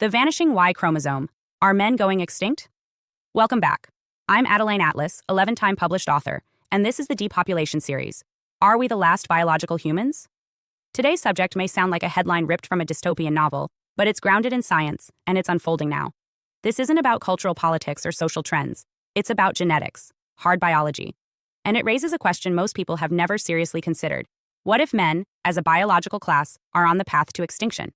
The Vanishing Y Chromosome. Are men going extinct? Welcome back. I'm Adeline Atlas, 11-time published author, and this is the Depopulation series. Are we the last biological humans? Today's subject may sound like a headline ripped from a dystopian novel, but it's grounded in science, and it's unfolding now. This isn't about cultural politics or social trends. It's about genetics, hard biology. And it raises a question most people have never seriously considered. What if men, as a biological class, are on the path to extinction?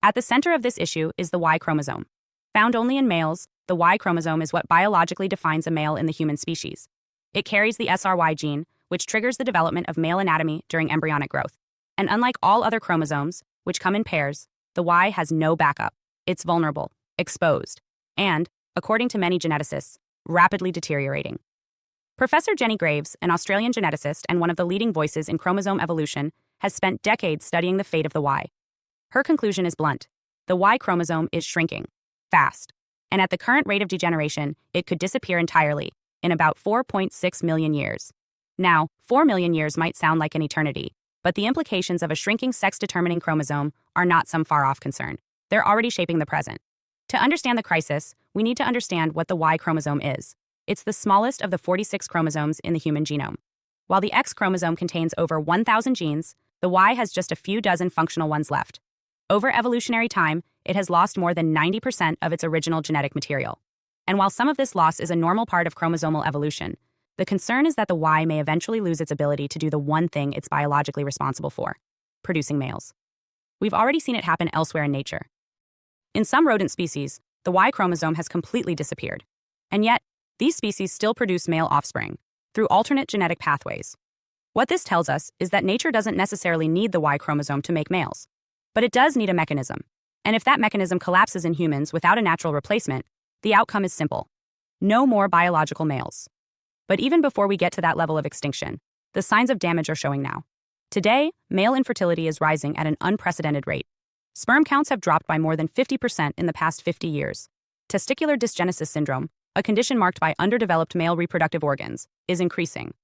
At the center of this issue is the Y chromosome. Found only in males, the Y chromosome is what biologically defines a male in the human species. It carries the SRY gene, which triggers the development of male anatomy during embryonic growth. And unlike all other chromosomes, which come in pairs, the Y has no backup. It's vulnerable, exposed, and, according to many geneticists, rapidly deteriorating. Professor Jenny Graves, an Australian geneticist and one of the leading voices in chromosome evolution, has spent decades studying the fate of the Y. Her conclusion is blunt. The Y chromosome is shrinking, fast, and at the current rate of degeneration, it could disappear entirely, in about 4.6 million years. Now, 4 million years might sound like an eternity, but the implications of a shrinking sex-determining chromosome are not some far-off concern. They're already shaping the present. To understand the crisis, we need to understand what the Y chromosome is. It's the smallest of the 46 chromosomes in the human genome. While the X chromosome contains over 1,000 genes, the Y has just a few dozen functional ones left. Over evolutionary time, it has lost more than 90% of its original genetic material. And while some of this loss is a normal part of chromosomal evolution, the concern is that the Y may eventually lose its ability to do the one thing it's biologically responsible for: producing males. We've already seen it happen elsewhere in nature. In some rodent species, the Y chromosome has completely disappeared. And yet, these species still produce male offspring through alternate genetic pathways. What this tells us is that nature doesn't necessarily need the Y chromosome to make males. But it does need a mechanism. And if that mechanism collapses in humans without a natural replacement, the outcome is simple: no more biological males. But even before we get to that level of extinction, the signs of damage are showing now. Today, male infertility is rising at an unprecedented rate. Sperm counts have dropped by more than 50% in the past 50 years. Testicular dysgenesis syndrome, a condition marked by underdeveloped male reproductive organs, is increasing.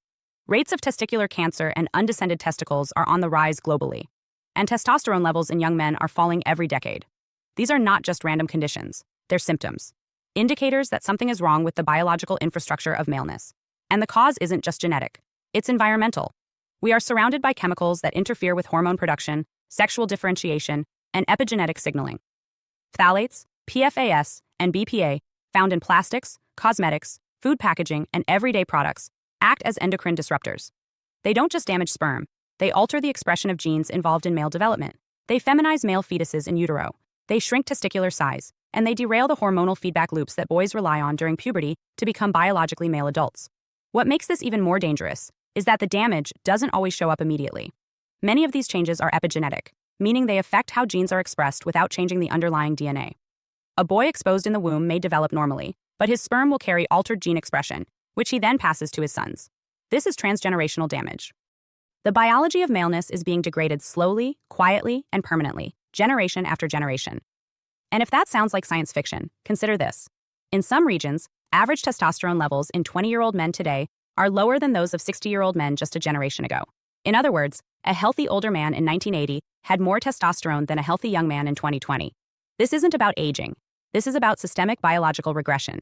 Rates of testicular cancer and undescended testicles are on the rise globally. And testosterone levels in young men are falling every decade. These are not just random conditions, they're symptoms. Indicators that something is wrong with the biological infrastructure of maleness. And the cause isn't just genetic, it's environmental. We are surrounded by chemicals that interfere with hormone production, sexual differentiation, and epigenetic signaling. Phthalates, PFAS, and BPA, found in plastics, cosmetics, food packaging, and everyday products, act as endocrine disruptors. They don't just damage sperm, they alter the expression of genes involved in male development. They feminize male fetuses in utero. They shrink testicular size, and they derail the hormonal feedback loops that boys rely on during puberty to become biologically male adults. What makes this even more dangerous is that the damage doesn't always show up immediately. Many of these changes are epigenetic, meaning they affect how genes are expressed without changing the underlying DNA. A boy exposed in the womb may develop normally, but his sperm will carry altered gene expression, which he then passes to his sons. This is transgenerational damage. The biology of maleness is being degraded slowly, quietly, and permanently, generation after generation. And if that sounds like science fiction, consider this. In some regions, average testosterone levels in 20-year-old men today are lower than those of 60-year-old men just a generation ago. In other words, a healthy older man in 1980 had more testosterone than a healthy young man in 2020. This isn't about aging. This is about systemic biological regression.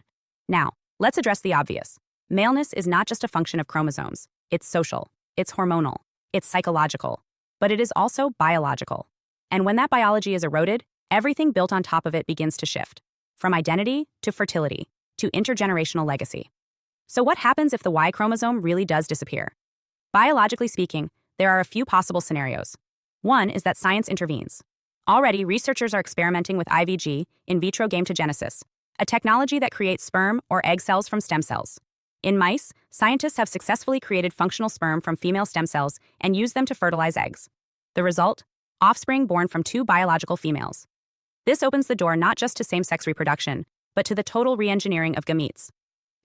Now, let's address the obvious. Maleness is not just a function of chromosomes. It's social. It's hormonal. It's psychological. But it is also biological. And when that biology is eroded, everything built on top of it begins to shift. From identity to fertility to intergenerational legacy. So what happens if the Y chromosome really does disappear? Biologically speaking, there are a few possible scenarios. One is that science intervenes. Already, researchers are experimenting with IVG, in vitro gametogenesis, a technology that creates sperm or egg cells from stem cells. In mice, scientists have successfully created functional sperm from female stem cells and used them to fertilize eggs. The result? Offspring born from two biological females. This opens the door not just to same-sex reproduction, but to the total re-engineering of gametes.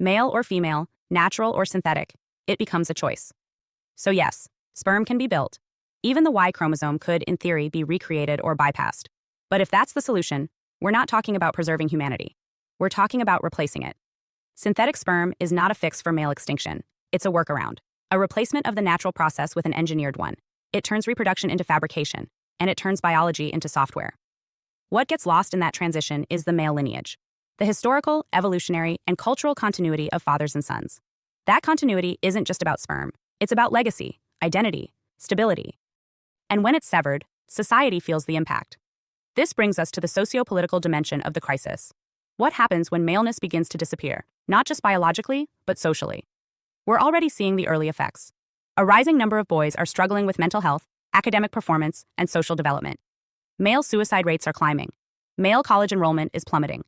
Male or female, natural or synthetic, it becomes a choice. So yes, sperm can be built. Even the Y chromosome could, in theory, be recreated or bypassed. But if that's the solution, we're not talking about preserving humanity. We're talking about replacing it. Synthetic sperm is not a fix for male extinction. It's a workaround, a replacement of the natural process with an engineered one. It turns reproduction into fabrication, and it turns biology into software. What gets lost in that transition is the male lineage, the historical, evolutionary, and cultural continuity of fathers and sons. That continuity isn't just about sperm, it's about legacy, identity, stability. And when it's severed, society feels the impact. This brings us to the socio-political dimension of the crisis. What happens when maleness begins to disappear, not just biologically, but socially? We're already seeing the early effects. A rising number of boys are struggling with mental health, academic performance, and social development. Male suicide rates are climbing. Male college enrollment is plummeting.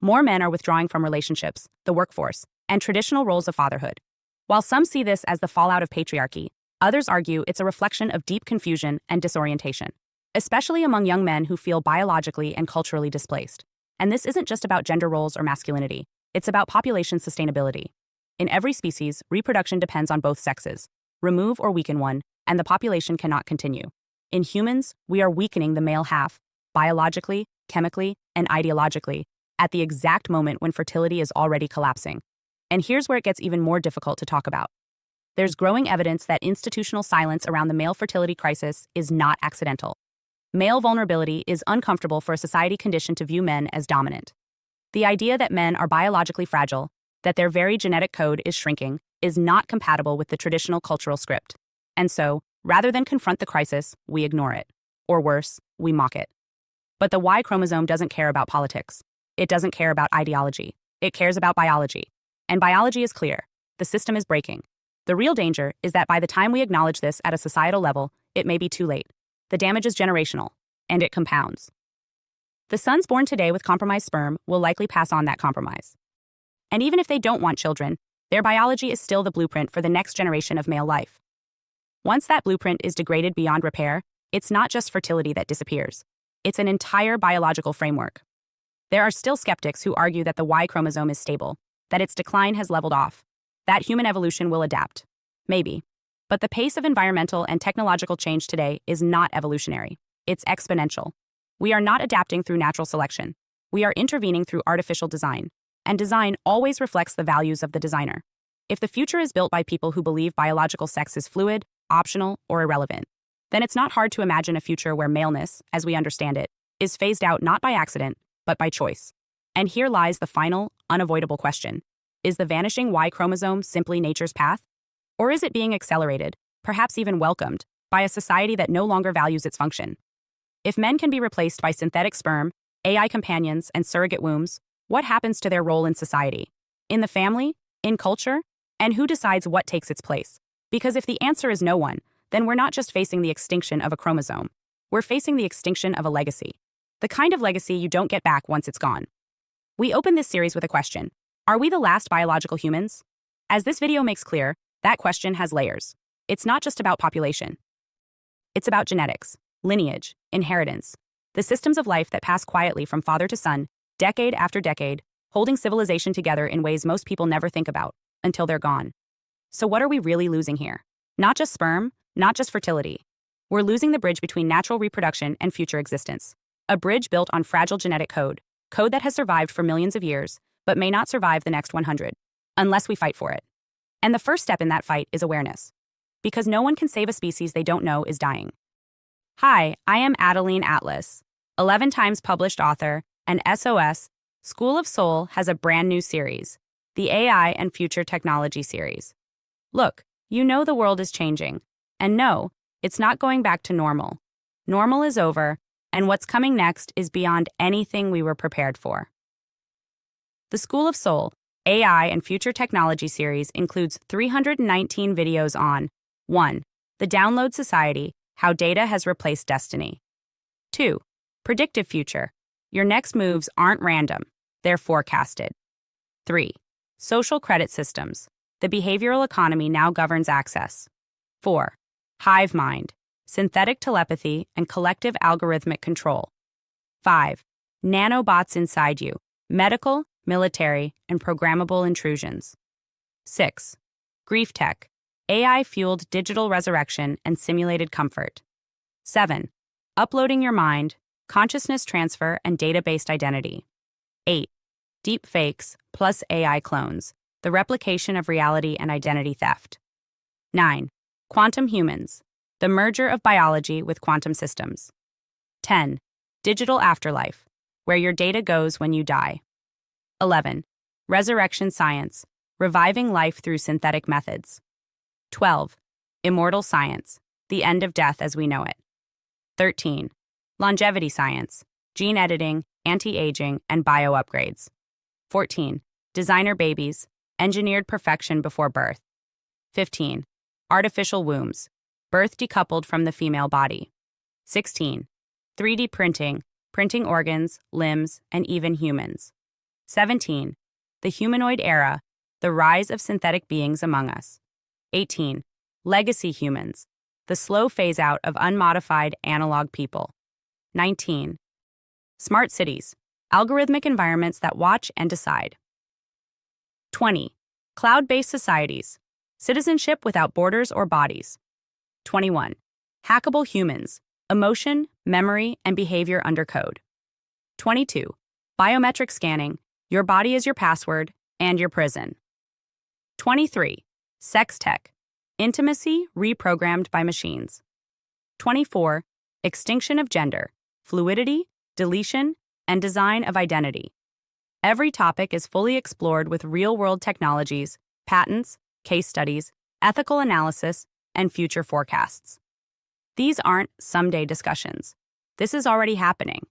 More men are withdrawing from relationships, the workforce, and traditional roles of fatherhood. While some see this as the fallout of patriarchy, others argue it's a reflection of deep confusion and disorientation, especially among young men who feel biologically and culturally displaced. And this isn't just about gender roles or masculinity, it's about population sustainability. In every species, reproduction depends on both sexes. Remove or weaken one, and the population cannot continue. In humans, we are weakening the male half, biologically, chemically, and ideologically, at the exact moment when fertility is already collapsing. And here's where it gets even more difficult to talk about. There's growing evidence that institutional silence around the male fertility crisis is not accidental. Male vulnerability is uncomfortable for a society conditioned to view men as dominant. The idea that men are biologically fragile, that their very genetic code is shrinking, is not compatible with the traditional cultural script. And so, rather than confront the crisis, we ignore it. Or worse, we mock it. But the Y chromosome doesn't care about politics. It doesn't care about ideology. It cares about biology. And biology is clear. The system is breaking. The real danger is that by the time we acknowledge this at a societal level, it may be too late. The damage is generational, and it compounds. The sons born today with compromised sperm will likely pass on that compromise. And even if they don't want children, their biology is still the blueprint for the next generation of male life. Once that blueprint is degraded beyond repair, it's not just fertility that disappears. It's an entire biological framework. There are still skeptics who argue that the Y chromosome is stable, that its decline has leveled off, that human evolution will adapt. Maybe. But the pace of environmental and technological change today is not evolutionary. It's exponential. We are not adapting through natural selection. We are intervening through artificial design. And design always reflects the values of the designer. If the future is built by people who believe biological sex is fluid, optional, or irrelevant, then it's not hard to imagine a future where maleness, as we understand it, is phased out not by accident, but by choice. And here lies the final, unavoidable question. Is the vanishing Y chromosome simply nature's path? Or is it being accelerated, perhaps even welcomed, by a society that no longer values its function? If men can be replaced by synthetic sperm, AI companions, and surrogate wombs, what happens to their role in society? In the family? In culture? And who decides what takes its place? Because if the answer is no one, then we're not just facing the extinction of a chromosome. We're facing the extinction of a legacy. The kind of legacy you don't get back once it's gone. We open this series with a question. Are we the last biological humans? As this video makes clear, that question has layers. It's not just about population. It's about genetics, lineage, inheritance, the systems of life that pass quietly from father to son, decade after decade, holding civilization together in ways most people never think about, until they're gone. So what are we really losing here? Not just sperm, not just fertility. We're losing the bridge between natural reproduction and future existence. A bridge built on fragile genetic code that has survived for millions of years, but may not survive the next 100, unless we fight for it. And the first step in that fight is awareness. Because no one can save a species they don't know is dying. Hi, I am Adeline Atlas, 11 times published author, and SOS, School of Soul has a brand new series, the AI and Future Technology series. Look, you know the world is changing. And no, it's not going back to normal. Normal is over, and what's coming next is beyond anything we were prepared for. The School of Soul, AI and Future Technology series includes 319 videos on 1. The Download Society, How Data Has Replaced Destiny. 2. Predictive Future. Your next moves aren't random, they're forecasted. 3. Social Credit Systems. The behavioral economy now governs access. 4. Hive mind. Synthetic telepathy and collective algorithmic control. 5. Nanobots inside you. Medical, military, and programmable intrusions. 6. Grief tech. AI-fueled digital resurrection and simulated comfort. 7. Uploading your mind, consciousness transfer, and data-based identity. 8. Deep fakes plus AI clones, the replication of reality and identity theft. 9. Quantum humans, the merger of biology with quantum systems. 10. Digital afterlife, where your data goes when you die. 11. Resurrection science, reviving life through synthetic methods. 12. Immortal science, the end of death as we know it. 13. Longevity science, gene editing, anti-aging, and bio-upgrades. 14. Designer babies, engineered perfection before birth. 15. Artificial wombs, birth decoupled from the female body. 16. 3D printing, printing organs, limbs, and even humans. 17. The humanoid era, the rise of synthetic beings among us. 18. Legacy humans, the slow phase-out of unmodified analog people. 19. Smart cities, algorithmic environments that watch and decide. 20. Cloud-based societies, citizenship without borders or bodies. 21. Hackable humans, emotion, memory, and behavior under code. 22. Biometric scanning, your body is your password and your prison. 23. Sex tech, intimacy reprogrammed by machines. 24. Extinction of gender, fluidity, deletion, and design of identity. Every topic is fully explored with real-world technologies, patents, case studies, ethical analysis, and future forecasts. These aren't someday discussions. This is already happening.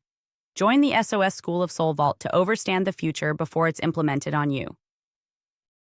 Join the SOS School of Sos Vault to overstand the future before it's implemented on you.